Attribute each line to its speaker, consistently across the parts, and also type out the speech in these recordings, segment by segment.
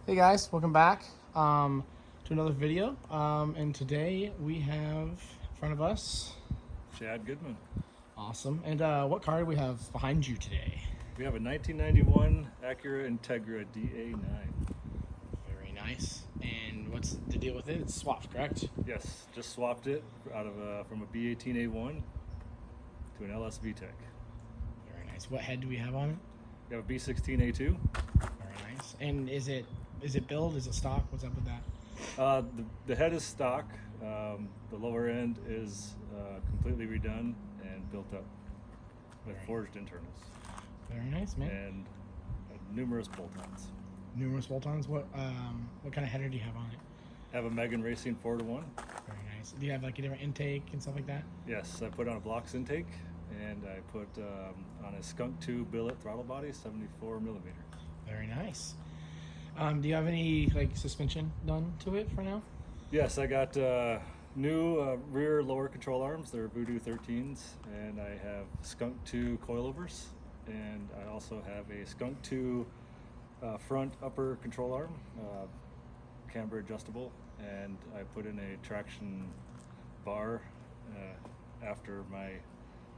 Speaker 1: Hey guys, welcome back to another video. And today we have in front of us,
Speaker 2: Chad Goodman.
Speaker 1: awesome. And what car do we have behind you today?
Speaker 2: We have a 1991 Acura Integra DA9.
Speaker 1: Very nice. And what's the deal with it? It's swapped, correct?
Speaker 2: Yes, just swapped it out of from a B18A1 to an LS VTEC.
Speaker 1: Very nice. What head do we have on it?
Speaker 2: We have a B16A2.
Speaker 1: Very nice. And is it build? Is it stock? What's up with that?
Speaker 2: The head is stock. The lower end is completely redone and built up with forged internals.
Speaker 1: Very nice, man.
Speaker 2: And numerous bolt-ons.
Speaker 1: Numerous bolt-ons. What kind of header do you have on it?
Speaker 2: I have a Megan Racing 4-1.
Speaker 1: Very nice. Do you have like a different intake and stuff like that?
Speaker 2: Yes, I put on a blocks intake, and I put on a Skunk 2 billet throttle body, 74 millimeter.
Speaker 1: Very nice. Do you have any like suspension done to it for now?
Speaker 2: Yes, I got new rear lower control arms. They're Voodoo 13s, and I have Skunk 2 coilovers, and I also have a Skunk 2 front upper control arm, camber adjustable, and I put in a traction bar after my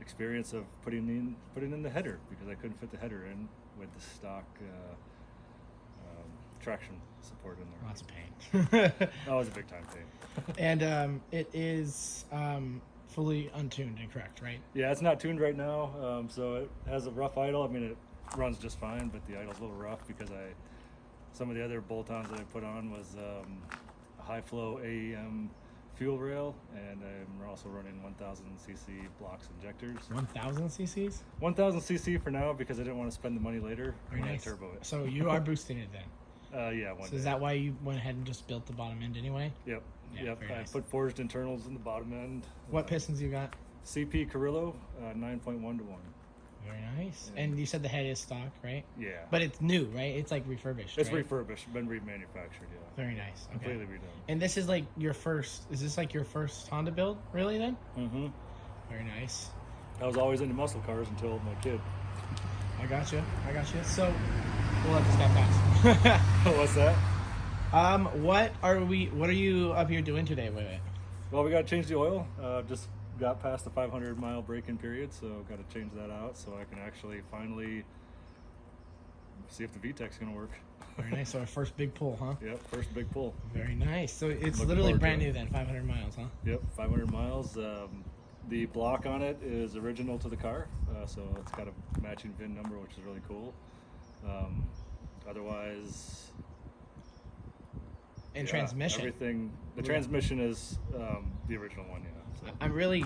Speaker 2: experience of putting in the header, because I couldn't fit the header in with the stock traction support in there.
Speaker 1: Lots of pain.
Speaker 2: That was a big time pain.
Speaker 1: And it is fully untuned and correct, right?
Speaker 2: Yeah, it's not tuned right now, so it has a rough idle. I mean, it runs just fine, but the idle's a little rough because some of the other bolt-ons that I put on was a high flow AEM fuel rail, and I'm also running 1000cc blocks injectors.
Speaker 1: 1000 cc's?
Speaker 2: 1000cc for now, because I didn't want to spend the money later
Speaker 1: Very
Speaker 2: when
Speaker 1: nice.
Speaker 2: I turbo it.
Speaker 1: So you are boosting it then?
Speaker 2: Yeah, one
Speaker 1: So
Speaker 2: day.
Speaker 1: is that why you went ahead and just built the bottom end anyway?
Speaker 2: Yep.
Speaker 1: Yeah,
Speaker 2: Yep.
Speaker 1: very
Speaker 2: I
Speaker 1: nice.
Speaker 2: put forged internals in the bottom end.
Speaker 1: What pistons you got?
Speaker 2: CP Carrillo, 9.1 to 1.
Speaker 1: Very nice.
Speaker 2: Yeah.
Speaker 1: And you said the head is stock, right?
Speaker 2: Yeah.
Speaker 1: But it's new, right? It's like refurbished,
Speaker 2: It's
Speaker 1: right?
Speaker 2: refurbished, been remanufactured, yeah.
Speaker 1: Very nice. Okay.
Speaker 2: Completely redone.
Speaker 1: And this is like your first, is this like your first Honda build, really then?
Speaker 2: Mm-hmm.
Speaker 1: Very nice.
Speaker 2: I was always into muscle cars until my kid.
Speaker 1: I got you. So, we'll let this guy pass.
Speaker 2: What's that?
Speaker 1: What are you up here doing today with it?
Speaker 2: Well, we got to change the oil. Just got past the 500-mile break-in period, so got to change that out so I can actually finally see if the VTEC's going to work.
Speaker 1: Very nice. So our first big pull, huh?
Speaker 2: Yep, first big pull.
Speaker 1: Very nice. So it's
Speaker 2: Looking
Speaker 1: literally
Speaker 2: forward to
Speaker 1: brand
Speaker 2: it.
Speaker 1: new then, 500 miles, huh?
Speaker 2: Yep, 500 miles. The block on it is original to the car, so it's got a matching VIN number, which is really cool. Otherwise,
Speaker 1: And
Speaker 2: yeah,
Speaker 1: transmission.
Speaker 2: everything. The transmission is the original one, yeah. So.
Speaker 1: I'm really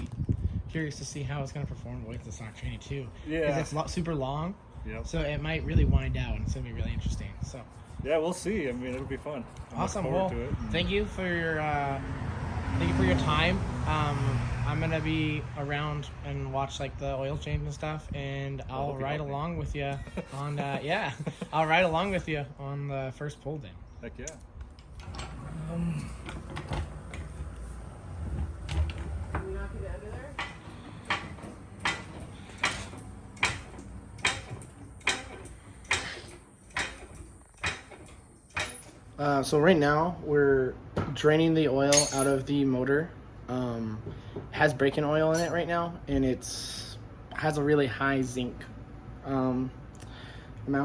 Speaker 1: curious to see how it's going to perform with the stock training too.
Speaker 2: Yeah.
Speaker 1: Because it's super long.
Speaker 2: Yep.
Speaker 1: So it might really wind out, and it's going to be really interesting. So
Speaker 2: Yeah, we'll see. I mean, it'll be fun. I'm
Speaker 1: awesome.
Speaker 2: looking
Speaker 1: Well,
Speaker 2: forward to it.
Speaker 1: thank you for your time. I'm going to be around and watch like the oil change and stuff, and I'll
Speaker 2: hope you
Speaker 1: ride
Speaker 2: help me.
Speaker 1: along with you on yeah. I'll ride along with you on the first pull then.
Speaker 2: Heck yeah.
Speaker 1: So right now we're draining the oil out of the motor. Has break-in oil in it right now, and has a really high zinc amount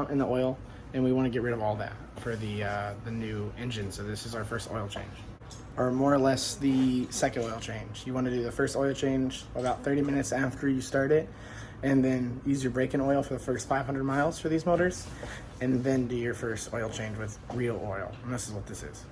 Speaker 1: in the oil, and we want to get rid of all that for the new engine. So this is our first oil change, or more or less the second oil change. You want to do the first oil change about 30 minutes after you start it, and then use your break-in oil for the first 500 miles for these motors, and then do your first oil change with real oil. And this is what this is.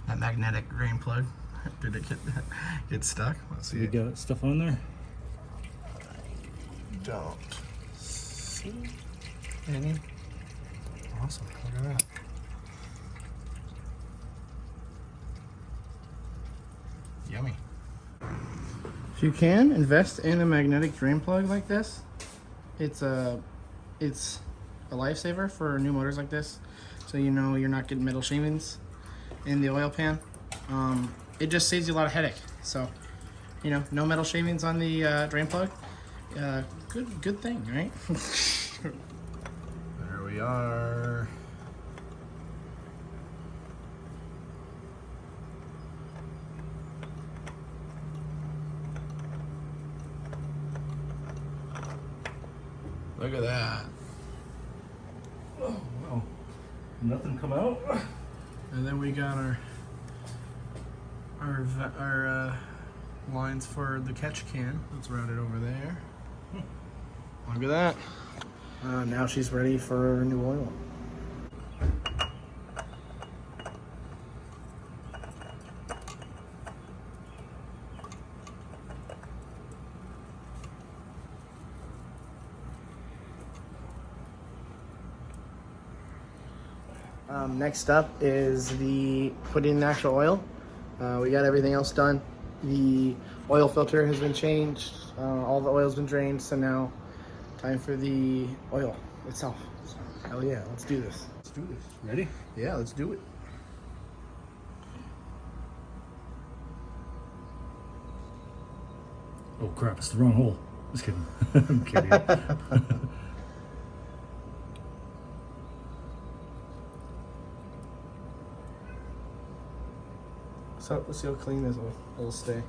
Speaker 1: That magnetic drain plug, did it get stuck? Let's see.
Speaker 2: You got stuff on there?
Speaker 1: Don't see any. Awesome, look at that. If you can invest in a magnetic drain plug like this, it's a lifesaver for new motors like this. So you know you're not getting metal shavings in the oil pan. It just saves you a lot of headache. So you know, no metal shavings on the drain plug. Good thing, right? There we are. Look at that.
Speaker 2: Oh, wow. Nothing come out.
Speaker 1: And then we got our lines for the catch can. Let's route it over there. Look at that. Now she's ready for new oil. Next up is the putting in the actual oil. We got everything else done. The oil filter has been changed. All the oil's been drained. So now time for the oil itself. So, hell yeah, let's do this.
Speaker 2: Let's do this. Ready?
Speaker 1: Yeah, let's do it.
Speaker 2: Oh crap, it's the wrong hole. Just kidding. I'm kidding.
Speaker 1: So let's see how clean this will stay.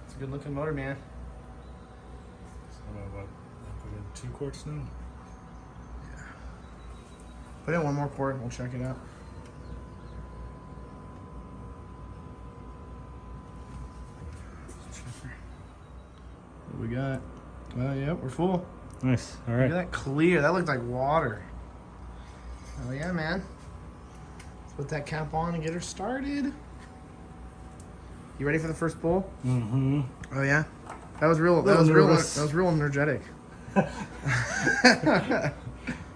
Speaker 1: It's a good looking motor, man.
Speaker 2: So what? Put in 2 quarts now?
Speaker 1: Yeah. Put in 1 more quart and we'll check it out. What we got? Yep, we're full.
Speaker 2: Nice. All
Speaker 1: Look
Speaker 2: right.
Speaker 1: at that clear. That looks like water. Oh yeah, man. Let's put that cap on and get her started. You ready for the first pull?
Speaker 2: Mm-hmm.
Speaker 1: Oh yeah. That was real. That was real energetic.
Speaker 2: I'm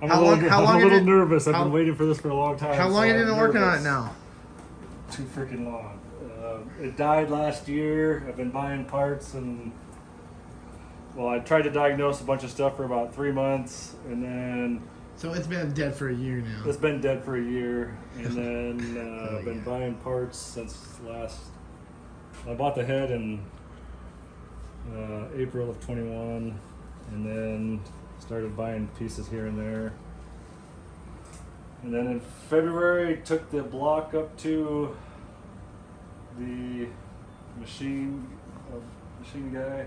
Speaker 2: a little nervous. I've been waiting for this for a long time.
Speaker 1: How long have you been working on it now?
Speaker 2: Too freaking long. It died last year. I've been buying parts and, well, I tried to diagnose a bunch of stuff for about 3 months, and then
Speaker 1: So it's been dead for a year now.
Speaker 2: it's been dead for a year, and then I've been buying parts since I bought the head in April of 21, and then started buying pieces here and there. And then in February, took the block up to the machine guy.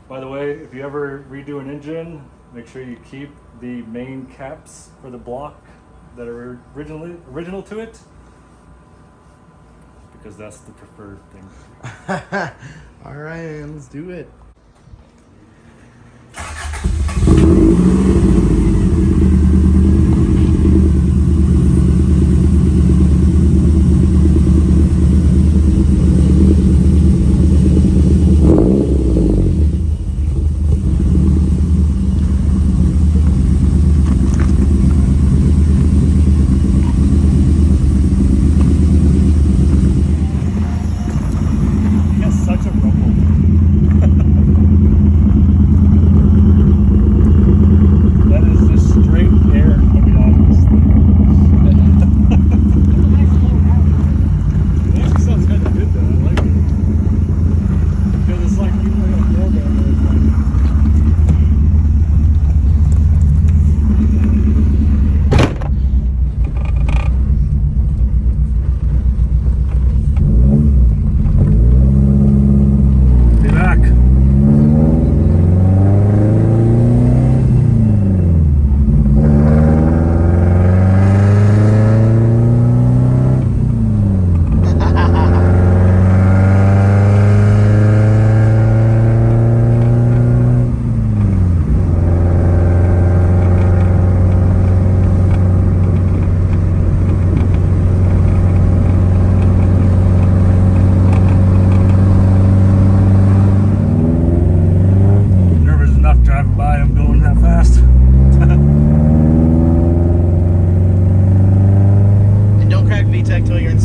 Speaker 2: By the way, if you ever redo an engine, make sure you keep the main caps for the block that are original to it, because that's the preferred thing.
Speaker 1: All right, man, let's do it.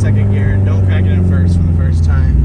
Speaker 1: second gear and don't crack it in first from the first time.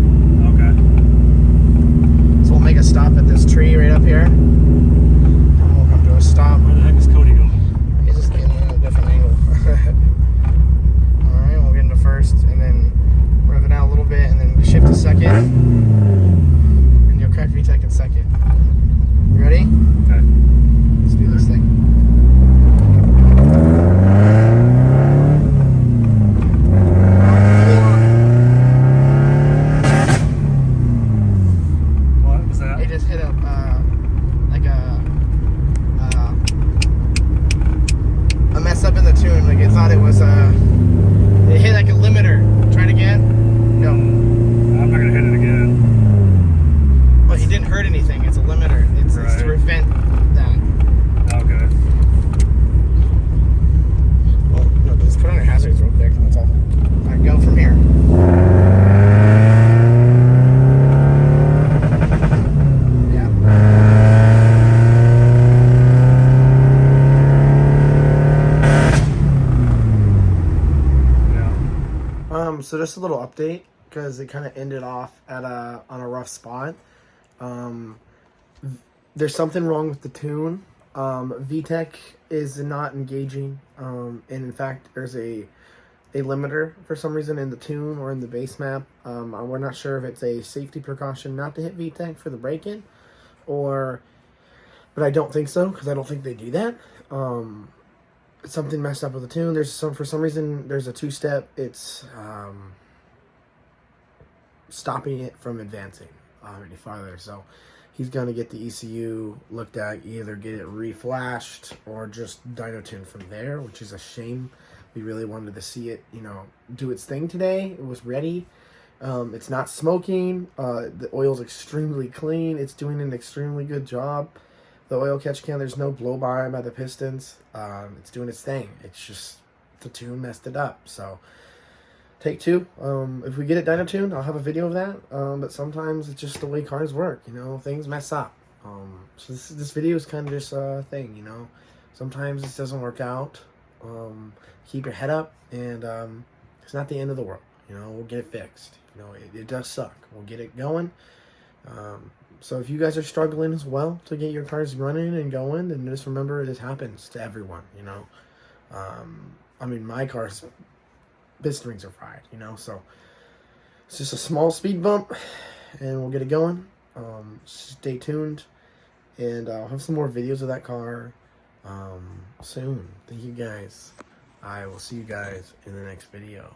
Speaker 1: up in the tune. Like it thought it was it hit like a limiter. Try it again. Go.
Speaker 2: I'm not gonna hit it again.
Speaker 1: But it didn't hurt anything. It's a limiter. It's to prevent that.
Speaker 2: Okay.
Speaker 1: Well, no, just put on your hazards real quick. That's all. All right, go from here. So just a little update because it kind of ended off at on a rough spot. There's something wrong with the tune. VTEC is not engaging, and in fact, there's a limiter for some reason in the tune or in the base map. We're not sure if it's a safety precaution not to hit VTEC for the break-in, but I don't think so because I don't think they do that. Something messed up with the tune. For some reason there's a two-step. It's stopping it from advancing any farther. So he's gonna get the ECU looked at, either get it reflashed or just dyno tuned from there, which is a shame. We really wanted to see it, do its thing today. It was ready. It's not smoking. The oil's extremely clean. It's doing an extremely good job. The oil catch can, there's no blow by the pistons. It's doing its thing. It's just the tune messed it up. So take two. If we get it dyno tuned, I'll have a video of that. But sometimes it's just the way cars work. Things mess up. So this video is kind of just a thing. Sometimes this doesn't work out. Keep your head up, and it's not the end of the world. We'll get it fixed. It does suck. We'll get it going. So if you guys are struggling as well to get your cars running and going, then just remember this happens to everyone, my car's piston rings are fried, so it's just a small speed bump and we'll get it going. Stay tuned, and I'll have some more videos of that car soon. Thank you guys. I will see you guys in the next video.